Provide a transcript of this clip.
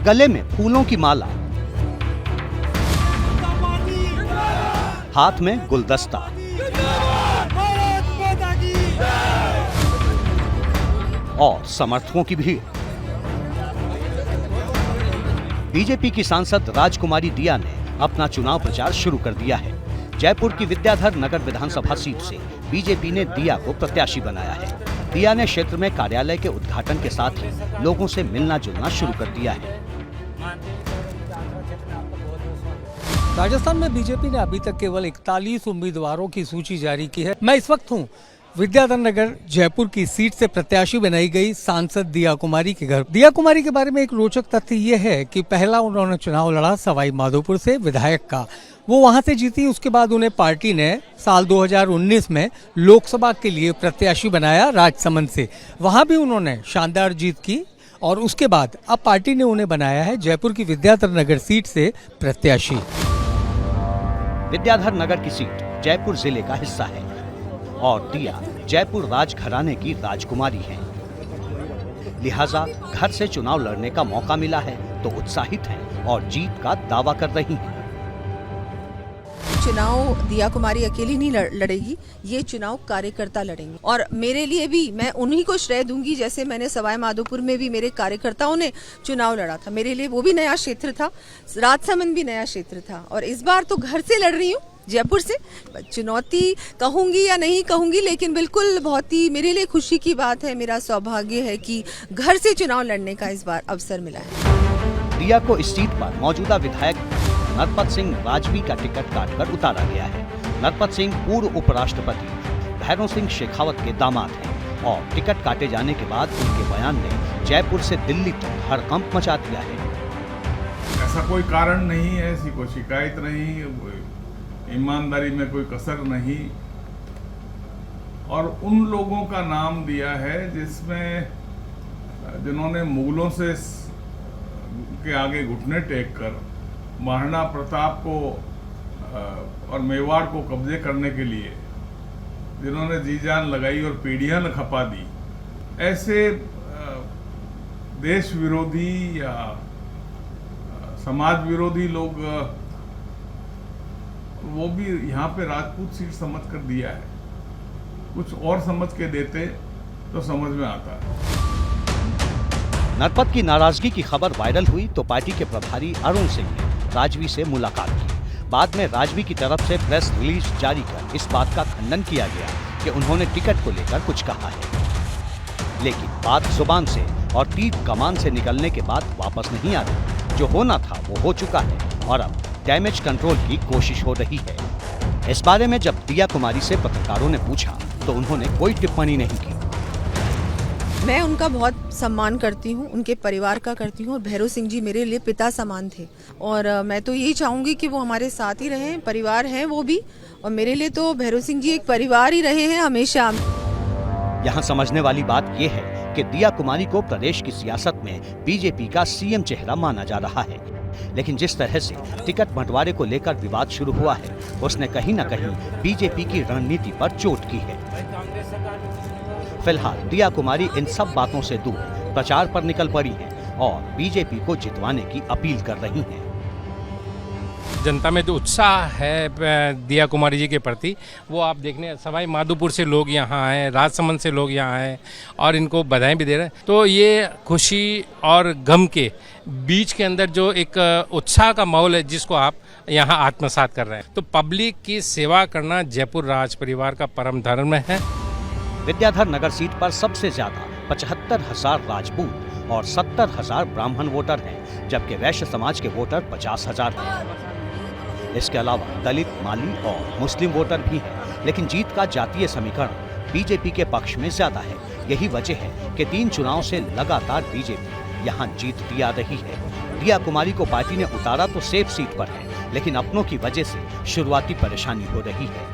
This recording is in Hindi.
गले में फूलों की माला, हाथ में गुलदस्ता, और समर्थकों की भीड़। बीजेपी की सांसद राजकुमारी दिया ने अपना चुनाव प्रचार शुरू कर दिया है। जयपुर की विद्याधर नगर विधानसभा सीट से बीजेपी ने दिया को प्रत्याशी बनाया है। दिया ने क्षेत्र में कार्यालय के उद्घाटन के साथ ही लोगों से मिलना जुलना शुरू कर दिया है। राजस्थान में बीजेपी ने अभी तक केवल 41 उम्मीदवारों की सूची जारी की है। मैं इस वक्त हूँ विद्याधर नगर जयपुर की सीट से प्रत्याशी बनाई गई सांसद दिया कुमारी के घर। दिया कुमारी के बारे में एक रोचक तथ्य ये है कि पहला उन्होंने चुनाव लड़ा सवाई माधोपुर से विधायक का, वो वहां से जीती। उसके बाद उन्हें पार्टी ने साल 2019 में लोकसभा के लिए प्रत्याशी बनाया राजसमंद से, वहां भी उन्होंने शानदार जीत की और उसके बाद अब पार्टी ने उन्हें बनाया है जयपुर की विद्याधर नगर सीट से प्रत्याशी। विद्याधर नगर की सीट जयपुर जिले का हिस्सा है और दिया जयपुर राजघराने की राजकुमारी हैं। लिहाजा घर से चुनाव लड़ने का मौका मिला है तो उत्साहित हैं और जीत का दावा कर रही हैं। चुनाव दिया कुमारी अकेली नहीं लड़ेगी, ये चुनाव कार्यकर्ता लड़ेंगे और मेरे लिए भी मैं उन्हीं को श्रेय दूंगी। जैसे मैंने सवाई माधोपुर में भी मेरे कार्यकर्ताओं ने चुनाव लड़ा था, मेरे लिए वो भी नया क्षेत्र था, राजसमंद भी नया क्षेत्र था और इस बार तो घर से लड़ रही हूँ जयपुर से। चुनौती कहूंगी या नहीं कहूंगी, लेकिन बिल्कुल बहुत ही मेरे लिए खुशी की बात है, मेरा सौभाग्य है कि घर से चुनाव लड़ने का इस बार अवसर मिला है। दिया को इस सीट पर मौजूदा विधायक नरपत सिंह राजवी का टिकट काटकर उतारा गया है। नरपत सिंह पूर्व उपराष्ट्रपति भैरव सिंह शेखावत के दामाद हैं और टिकट काटे जाने के बाद उनके बयान ने जयपुर से दिल्ली तक हड़कंप मचा दिया है। ऐसा कोई कारण नहीं है, ऐसी कोई शिकायत नहीं, ईमानदारी में कोई कसर नहीं और उन लोगों का नाम दिया है जिन्होंने मुगलों से के आगे घुटने टेक कर महाराणा प्रताप को और मेवाड़ को कब्जे करने के लिए जिन्होंने जी जान लगाई और पीढ़ियां खपा दी, ऐसे देश विरोधी या समाज विरोधी लोग वो भी यहाँ पे राजपूत सीट समझ कर दिया है। कुछ और समझ के देते तो समझ में आता है। नरपत की नाराजगी की खबर वायरल हुई तो पार्टी के प्रभारी अरुण सिंह ने राजवी से मुलाकात की। बाद में राजवी की तरफ से प्रेस रिलीज जारी कर इस बात का खंडन किया गया कि उन्होंने टिकट को लेकर कुछ कहा है, लेकिन बात जुबान से और तीर कमान से निकलने के बाद वापस नहीं आ रही। जो होना था वो हो चुका है और अब डैमेज कंट्रोल की कोशिश हो रही है। इस बारे में जब दिया कुमारी से पत्रकारों ने पूछा तो उन्होंने कोई टिप्पणी नहीं की। मैं उनका बहुत सम्मान करती हूँ, उनके परिवार का करती हूँ और भैरव सिंह जी मेरे लिए पिता समान थे और मैं तो यही चाहूँगी कि वो हमारे साथ ही रहें, परिवार हैं वो भी, और मेरे लिए तो भैरव सिंह जी एक परिवार ही रहे हैं हमेशा। यहाँ समझने वाली बात ये है कि दिया कुमारी को प्रदेश की सियासत में बीजेपी का सीएम चेहरा माना जा रहा है, लेकिन जिस तरह से टिकट बंटवारे को लेकर विवाद शुरू हुआ है उसने कहीं न कहीं बीजेपी की रणनीति पर चोट की है। फिलहाल दिया कुमारी इन सब बातों से दूर प्रचार पर निकल पड़ी हैं और बीजेपी को जितवाने की अपील कर रही हैं। जनता में जो उत्साह है दिया कुमारी जी के प्रति, वो आप देखने सवाई माधोपुर से लोग यहाँ आए, राजसमंद से लोग यहाँ आए और इनको बधाई भी दे रहे हैं। तो ये खुशी और गम के बीच के अंदर जो एक उत्साह का माहौल है जिसको आप यहाँ आत्मसात कर रहे हैं। तो पब्लिक की सेवा करना जयपुर राज परिवार का परम धर्म है। विद्याधर नगर सीट पर सबसे ज्यादा 75,000 राजपूत और 70,000 ब्राह्मण वोटर हैं, जबकि वैश्य समाज के वोटर 50,000 हैं। इसके अलावा दलित, माली और मुस्लिम वोटर भी हैं, लेकिन जीत का जातीय समीकरण बीजेपी के पक्ष में ज्यादा है। यही वजह है कि 3 चुनाव से लगातार बीजेपी यहाँ जीत दिया रही है। दिया कुमारी को पार्टी ने उतारा तो सेफ सीट पर है, लेकिन अपनों की वजह से शुरुआती परेशानी हो रही है।